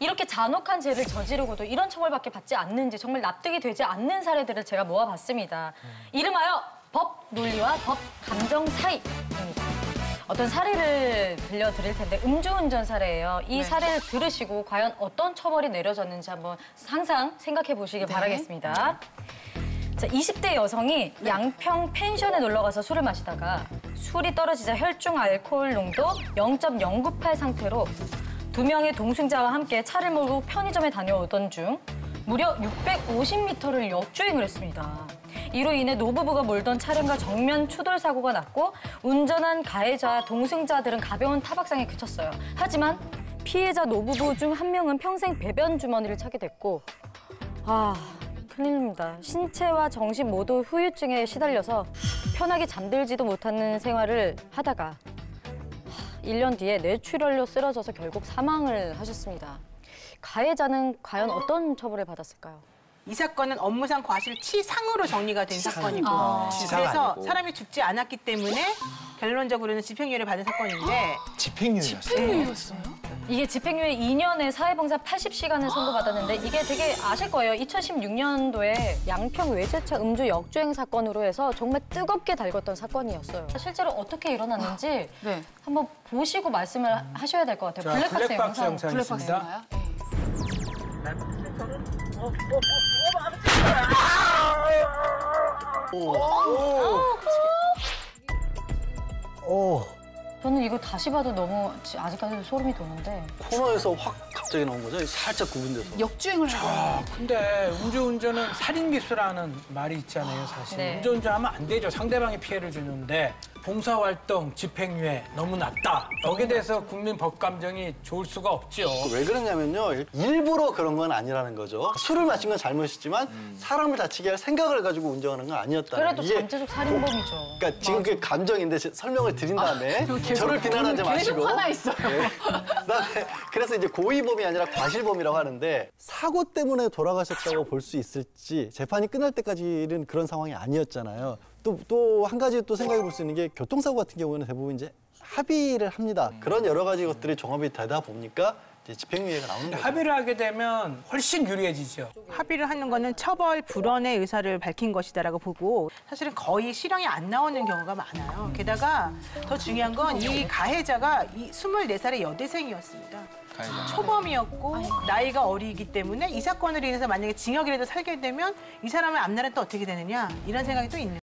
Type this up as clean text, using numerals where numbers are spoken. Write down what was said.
이렇게 잔혹한 죄를 저지르고도 이런 처벌밖에 받지 않는지 정말 납득이 되지 않는 사례들을 제가 모아봤습니다. 이름하여 법 논리와 법 감정 사이입니다. 어떤 사례를 들려드릴 텐데 음주운전 사례예요. 이 사례를 들으시고 과연 어떤 처벌이 내려졌는지 한번 항상 생각해 보시길 바라겠습니다. 자, 20대 여성이 양평 펜션에 놀러가서 술을 마시다가 술이 떨어지자 혈중 알코올 농도 0.098 상태로 2명의 동승자와 함께 차를 몰고 편의점에 다녀오던 중 무려 650m를 역주행을 했습니다. 이로 인해 노부부가 몰던 차량과 정면 추돌 사고가 났고 운전한 가해자와 동승자들은 가벼운 타박상에 그쳤어요. 하지만 피해자 노부부 중 한 명은 평생 배변 주머니를 차게 됐고 큰일입니다. 신체와 정신 모두 후유증에 시달려서 편하게 잠들지도 못하는 생활을 하다가 1년 뒤에 뇌출혈로 쓰러져서 결국 사망을 하셨습니다. 가해자는 과연 어떤 처벌을 받았을까요? 이 사건은 업무상 과실치상으로 정리가 된 사건이고 그래서 사람이 죽지 않았기 때문에 결론적으로는 집행유예를 받은 사건인데 집행유예였어요? 이게 집행유예 2년에 사회봉사 80시간을 선고받았는데 이게 되게 아실 거예요. 2016년도에 양평 외제차 음주 역주행 사건으로 해서 정말 뜨겁게 달궜던 사건이었어요. 실제로 어떻게 일어났는지 한번 보시고 말씀을 하셔야 될 것 같아요. 자, 블랙박스 영상. 블랙박스인가요? 저는 이거 다시 봐도 너무 아직까지도 소름이 돋는데. 코너에서 확 갑자기 나온 거죠? 살짝 구분돼서. 역주행을 하고. 근데 음주운전은 살인미수라는 말이 있잖아요, 사실. 네. 음주운전하면 안 되죠. 상대방이 피해를 주는데 봉사활동, 집행유예 너무 낮다. 여기에 대해서 국민 법감정이 좋을 수가 없죠. 왜 그러냐면요. 일부러 그런 건 아니라는 거죠. 술을 마신 건 잘못이지만 사람을 다치게 할 생각을 가지고 운전하는 건 아니었다. 그래도 잠재적 살인범이죠. 그러니까 지금 그게 감정인데 설명을 드린 다음에 저를 비난하지 마시고. 계속 화나 있어요. 그다음에 그래서 이제 고의범이 아니라 과실범이라고 하는데 사고 때문에 돌아가셨다고 볼 수 있을지 재판이 끝날 때까지는 그런 상황이 아니었잖아요. 또 한 가지 또 생각해 볼 수 있는 게 교통사고 같은 경우는 대부분 이제 합의를 합니다. 그런 여러 가지 것들이 종합이 되다 보니까 이제 집행유예가 나오는 거죠. 합의를 하게 되면 훨씬 유리해지죠. 합의를 하는 거는 처벌 불원의 의사를 밝힌 것이다라고 보고 사실은 거의 실형이 안 나오는 경우가 많아요. 게다가 더 중요한 건 이 가해자가 24살의 여대생이었습니다. 초범이었고 나이가 어리기 때문에 이 사건으로 인해서 만약에 징역이라도 살게 되면 이 사람의 앞날은 또 어떻게 되느냐 이런 생각이 또 있는